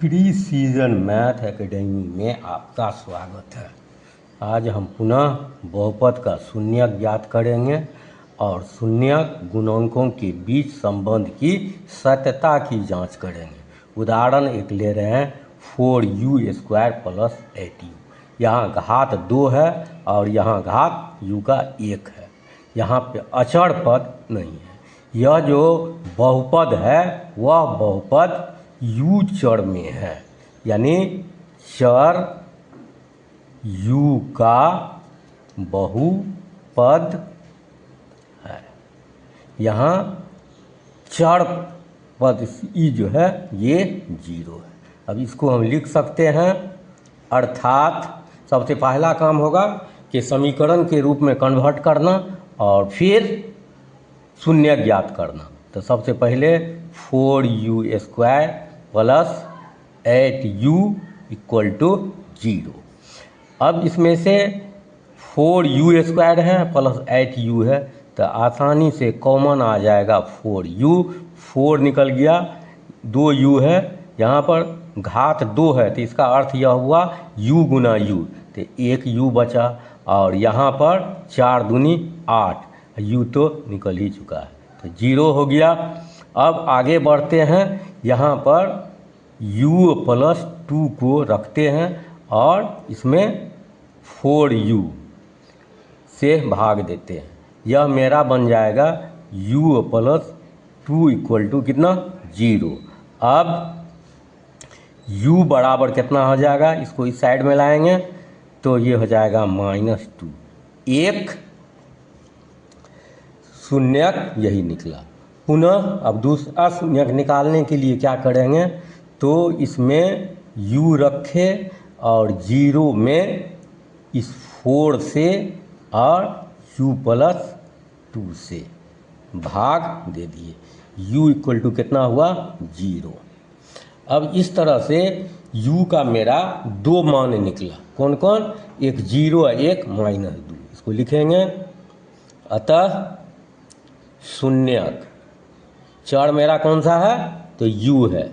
Precision math academy में आपका स्वागत है। आज हम पुनः बहुपद का शून्यक ज्ञात करेंगे और शून्यक गुणांकों के बीच संबंध की सत्यता की जांच करेंगे। उदाहरण एक ले रहे हैं 4u² + 8u। यहाँ घात 2 है और यहाँ घात u का 1 है। यहाँ पे अचर पद नहीं है। यह जो बहुपद है वह बहुपद u चर में है, यानी चर u का बहुपद है। यहाँ चर पद ई जो है ये 0 है। अब इसको हम लिख सकते हैं, अर्थात सबसे पहला काम होगा कि समीकरण के रूप में कन्वर्ट करना और फिर शून्य ज्ञात करना। तो सबसे पहले 4u² + 8u = 0। अब इसमें से 4u² है प्लस 8u है, तो आसानी से कॉमन आ जाएगा 4u। 4 निकल गया, 2u है, यहाँ पर घात 2 है तो इसका अर्थ यह हुआ u गुना u, तो 1u बचा और यहाँ पर 4 दूनी 8, u तो निकल ही चुका है तो 0 हो गया। अब आगे बढ़ते हैं, यहाँ पर u + 2 को रखते हैं और इसमें 4u से भाग देते हैं। यह मेरा बन जाएगा u + 2 = कितना 0। अब u बराबर कितना हो जाएगा, इसको इस साइड में लाएंगे तो ये हो जाएगा -2। एक शून्यक यही निकला। पुनः अब दूसरा शून्यक निकालने के लिए क्या करेंगे, तो इसमें u रखे और 0 में इस 4 से और u + 2 से भाग दे दिए। u = कितना हुआ 0। अब इस तरह से u का मेरा 2 मान निकला। कौन कौन, एक 0 और एक -2। इसको लिखेंगे, अतः शून्यक चर मेरा कौन सा है, तो u है,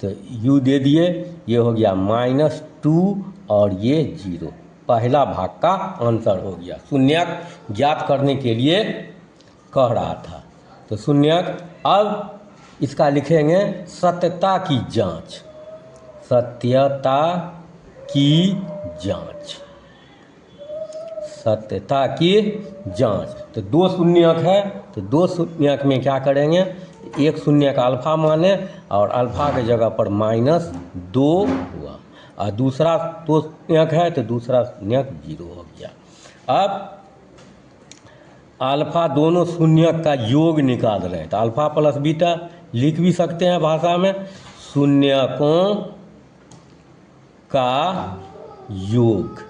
तो u दे दिए, ये हो गया -2 और ये 0। पहला भाग का आंसर हो गया। शून्यक ज्ञात करने के लिए कह रहा था, तो शून्यक। अब इसका लिखेंगे सत्यता की जांच। सत्यता की जांच, सत्यता की जांच। तो 2 शून्यक है, तो 2 शून्यक में क्या करेंगे, एक शून्यक अल्फा माने और अल्फा के जगह पर -2 हुआ और दूसरा 2 शून्यक है तो दूसरा शून्यक 0 हो गया। अब अल्फा दोनों शून्यक का योग निकाल रहे हैं, तो अल्फा + बीटा लिख भी सकते हैं भाषा में, शून्यकों का योग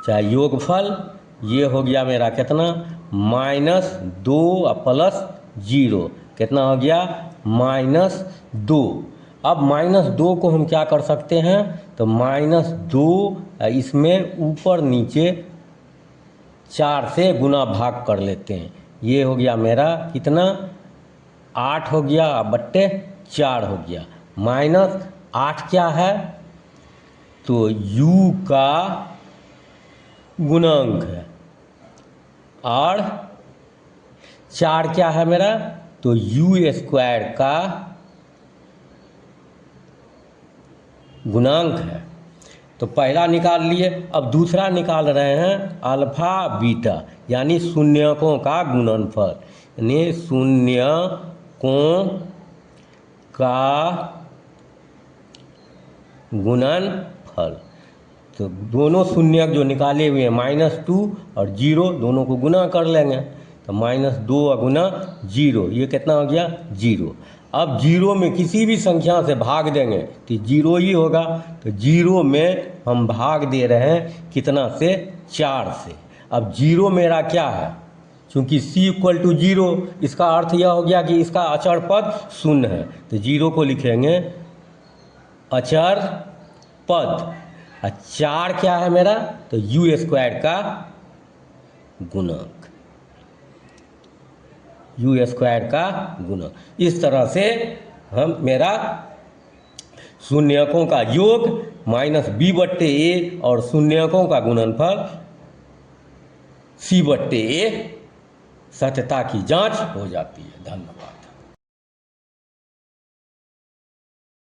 चाहे योगफल। ये हो गया मेरा कितना, -2 + 0 कितना हो गया, -2। अब -2 को हम क्या कर सकते हैं, तो -2 इसमें ऊपर नीचे 4 से गुना भाग कर लेते हैं। ये हो गया मेरा कितना, 8 हो गया बट्टे 4 हो गया। -8 क्या है, तो u का गुणांक है और 4 क्या है मेरा, तो u² का गुणांक है। तो पहला निकाल लिए। अब दूसरा निकाल रहे हैं अल्फा बीटा, यानी शून्यकों का गुणनफल, यानी शून्यकों का गुणनफल। तो दोनों शून्यक जो निकाले हुए हैं -2 और 0 दोनों को गुना कर लेंगे, तो -2 गुना 0 ये कितना हो गया 0। अब 0 में किसी भी संख्या से भाग देंगे तो 0 ही होगा, तो 0 में हम भाग दे रहे हैं कितना से, 4 से। अब 0 मेरा क्या है, चूँकि c = 0, इसका अर्थ यह हो गया कि इसका अचर पद 0 है, तो 0 को लिखेंगे अचर पद। 4 क्या है मेरा, तो u² का गुणक, u² का गुणक। इस तरह से हम मेरा शून्यकों का योग माइनस बी बट्टे ए और शून्यकों का गुणनफल सी बट्टे ए, सत्यता की जांच हो जाती है। धन्यवाद।